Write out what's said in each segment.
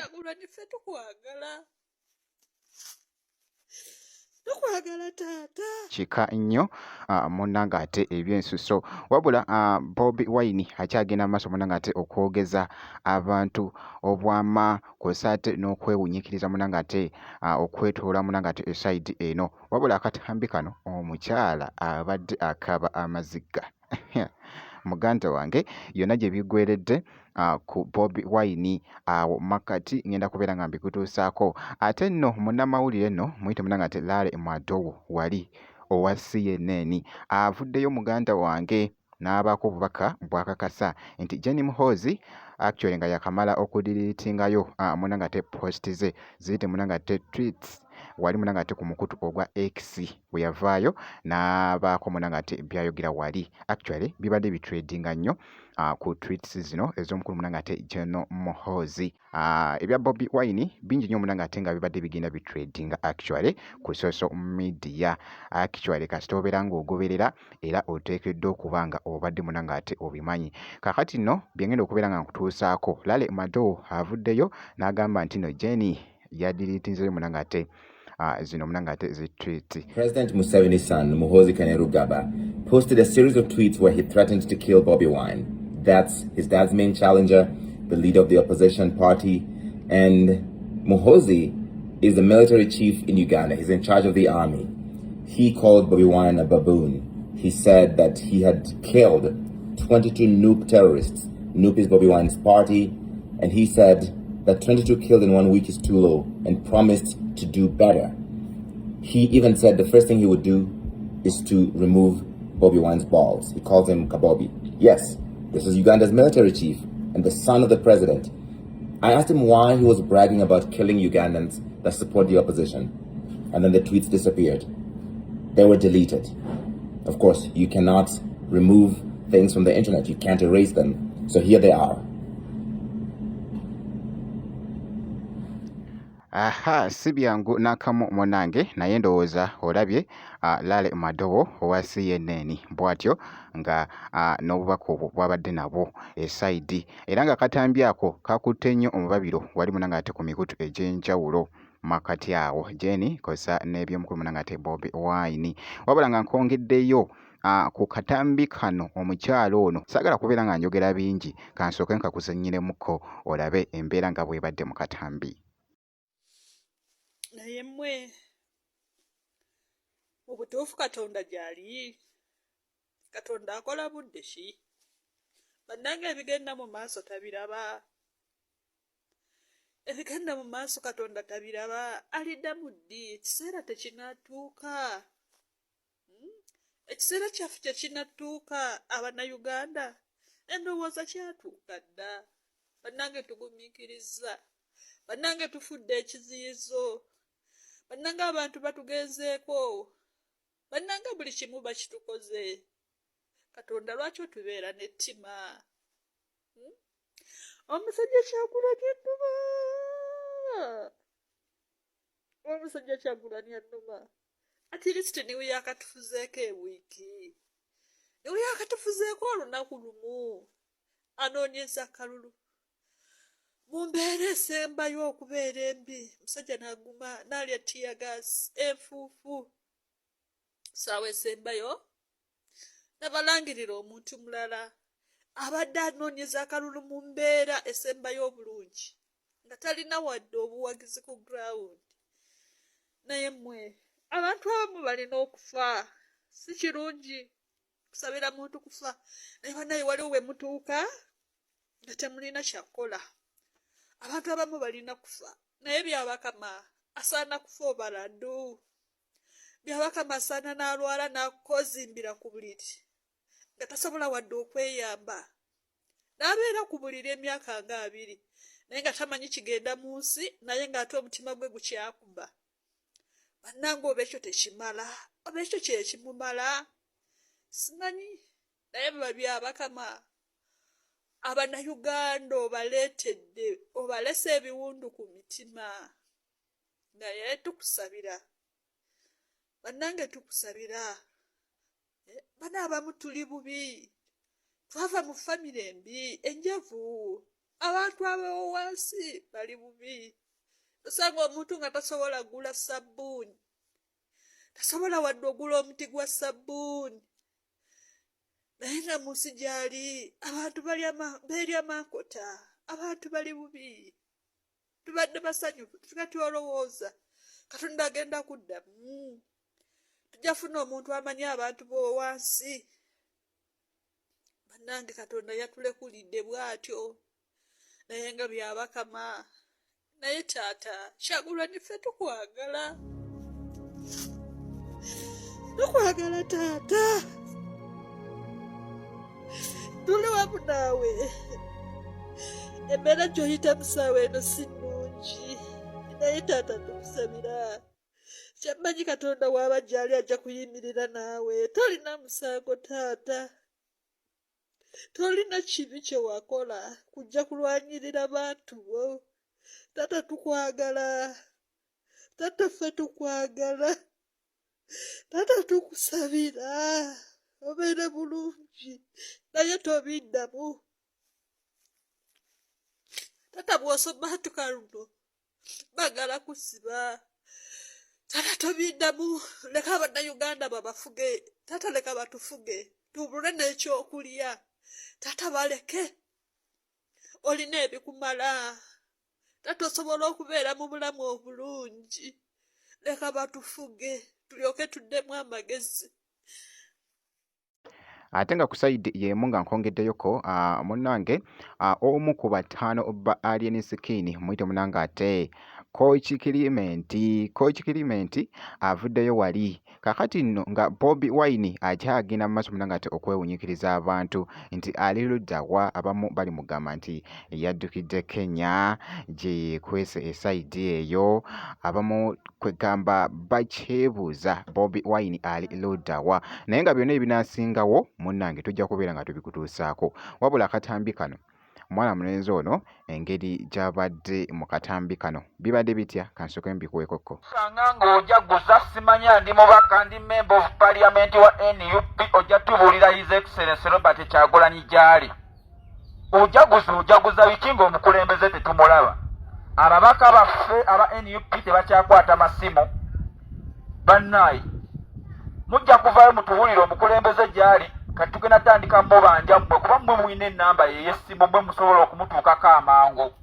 Kyagulanyi ffe tukwagala taata kika nnyo munnanga ate ebyensuso wabula Bobi Wine akyagenda maaso munnanga ate okwogeza abantu obwama kw'ossa ate n'okwewunyikiriza munnanga ate okwetoola munnanga ate esayidi eno wabula akatambi kano omukyala abadde akaba amaziga muganda wange yonna gye bigweredde ku Bobi Wine awo makati ngenda kubeera nga mbikutuusaako ate nno munnamawulire nno muyite munnanga ate Lale Madowo wali owa CNN avuddeyo muganda wange n'abaako obubaka bw'akakasa nti Jenny Muhoozi actually nga yakamala okudiriitingayo munnanga ate post ze ziyite munnanga ate tweets wali munnanga ate ku mukutu ogwa X bwe yavaayo n'abaako munnanga ate byayogera wali actually bibadde bitradinga nnyo ku tweets zino ez'omukulu munnanga ate Jenny Muhoozi ebya Bobi Wine bingi nnyo munnanga ate nga bibadde bigenda bitradinga actually ku social media actually kasita obeera ng'ogoberera era oteekeddwa okuba nga obadde munnanga ate obimanyi kakati nno byengenda okubeera nga nkutuusaako Lale Madowo avuddeyo n'agamba nti no Jenny yadiriitinzeyo munnanga ate zino munnanga ate zitweet. President Museveni's son, Muhoozi Kainerugaba, posted a series of tweets where he threatened to kill Bobi Wine. That's his dad's main challenger, the leader of the opposition party, and Muhoozi is the military chief in Uganda. He's in charge of the army. He called Bobi Wine a baboon. He said that he had killed 22 Nupe terrorists. Nupe is Bobi Wine's party, and he said that 22 killed in 1 week is too low and promised to do better. He even said the first thing he would do is to remove Bobi Wine's balls. He calls him Kabobi. Yes, this is Uganda's military chief and the son of the president. I asked him why he was bragging about killing Ugandans that support the opposition. And then the tweets disappeared. They were deleted. Of course, you cannot remove things from the internet. You can't erase them. So here they are. Aha, si byangu n'akamu munange naye ndowooza olabye Lale Madowo owa CNN bw'atyo nga n'obubaka obwo bwabadde nabwo esayidi era nga katambi ako kakutte nnyo omubabiro wali munnanga ate ku mikutu egy'enjawulo makati awo Jenny kosa n'ebyomukulu munnanga ate Bobi Wine wabula nga nkongeddeyo ku katambi kano omukyalo ono saagala kubeera nga njogera bingi kansooke nkakuzannyiremuko olabe embeera nga bw'ebadde mu katambi. naye mmwe mu butuufu Katonda gy'ali Katonda akola budde ki bannange ebigenda mu maaso tabiraba ebigenda mu maaso Katonda tabiraba alidda mu ddi ekiseera tekinatuuka ekiseera kyaffe tekinatuuka Abannayuganda endowooza kyatuuka dda bannange tugumiikiriza bannange tufudde ekiziyizo bannange abantu batugenzeeko bannange buli kimu bakitukoze Katonda lwaki otubeera n'ettima omusajja Kyagulanyi ennuma omusajja Kyagulanyi ennuma atirisiti niwe yakatufuzeeko ewiiki niwe yakatufuzeeko olunaku lumu anoonyeza akalulu mu mbeera esembayo okubeera embi musajja n'aguma n'alya tiyagaasi enfuufu saawa esembayo n'abalangirira omuntu mulala abadde anoonyeza akalulu mu mbeera esembayo obulungi nga talina wadde obuwagizi ku ground naye mmwe abantu abamu balina okufa si kirungi kusabira muntu kufa naye bannaye waliwo we mutuuka nga temulina kyakukola abantu abamu balina kufa naye byabakama asaana kufa obaladu byabakama asaana n'alwala n'akozimbira ku buliri nga tasobola wadde okweyamba n'abeera ku buliri emyaka nga 2 naye nga tamanyi kigenda mu nsi naye ng'ate omutima gwe gukyakuba bannange oba ekyo tekimala oba ekyo kyekimumala simanyi naye biba byabakama Abannayuganda obaleetedde obalese ebiwundu ku mitima naye tukusabira bannange tukusabira bano abamu tuli bubi twava mu famire embi enjavu abantu ab'owansi bali bubi. Osanga omuntu nga tasobola gula sabbuuni, tasobola wadde ogula omuti gwa sabbuuni, naye nga mu nsi gy'ali abantu beerya mankota, abantu bali bubi. Tubadde basanyufu tuka tyolowooza Katonda agenda kuddamu, tujja funa omuntu amanyi abantu b'owansi. Bannange Katonda yatulekulidde bw'atyo, naye nga byabakama. Naye taata Kyagulanyi ffe tukwagala, tukwagala taata, tuli wamu naawe. Embeera gy'oyitamu ssaawa eno si nnungi, naye taata tukusabira. Kyammanyi Katonda w'aba gy'ali ajja kuyimirira naawe. Tolina musango taata, tolina kibi kye wakola kujja kulwanyirira bantu bo. Taata tukwagala, taata ffe tukwagala, taata tukusabira obeere bulungi, naye tobiddamu. Taata bw'osoma tukaluno bagala kusiba, taata tobiddamu. Leka Abannayuganda babafuge, taata leka batufuge tubule n'ekyokulya. Taata baleke, olina ebikumala, taata osobola okubeera mu bulamu obulungi. Leka batufuge tulyoke tuddemu amagezi. Ate nga ku sayidi y'emu nga nkongeddeyoko munnange omu ku bataano ba Alien Skin muyite munnange ate Coach Clement avuddeyo wali kakati nno nga Bobi Wine akyagenda mu maaso munnange ate okwewunyikiriza abantu nti ali luddawa. Abamu bali mugamba nti yaddukidde Kenya gye yeekwese esayidi eyo, abamu kwegamba bakyebuuza Bobi Wine ali luddawa, naye nga byonna ebinaasingawo munnange tujja kubeera nga tubikutuusaako. Wabula akatambi kano omwana mulenzi ono engeri gy'abadde mu katambi kano bibadde bitya, kansooke mbikuweekokko. Sanga ng'ojaguza simanya ndi mubaka ndi member of parliament wa NUP ojja tubuulira His Excellency Robert Kyagulanyi gy'ali. Ojaguza biki ng'omukulembeze tetumulaba? Ababaka baffe aba NUP tebakyakwata masimu. Bannaayi mujja kuvaayo mutubuulire omukulembeze gy'ali kati tugenda tandika mubanja mmwe kuba mmwe mulina ennamba ye y'essimu mmwe musobola okumutuukako amangu.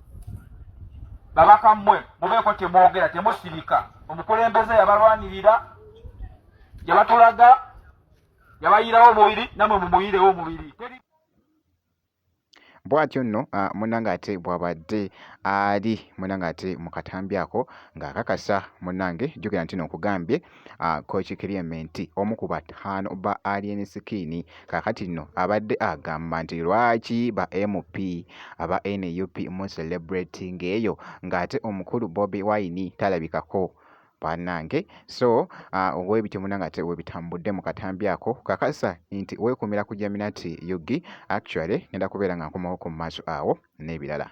Babaka mmwe mubeeko temwogera temusirika. Omukulembeze yabalwanirira, yabatulaga, yabayirawo omubiri, nammwe mumuyirewo omubiri. Bw'atyo nno munnange ate bw'abadde ali munnange ate mu katambi ako ng'akakasa munnange jjukira nti n'okugambye Coach Clement omu ku bataano ba Alien Skin kaakati nno abadde agamba nti lwaki ba MP aba NUP mu celebrating eyo ng'ate omukulu Bobi Wine talabikako bannange. So ow'ebityo munnange ate webitambudde mu katambi ako kakasa nti weekumira ku Jaminati Yugi actually ngenda kubeera nga nkomawo ku maaso awo n'ebirala.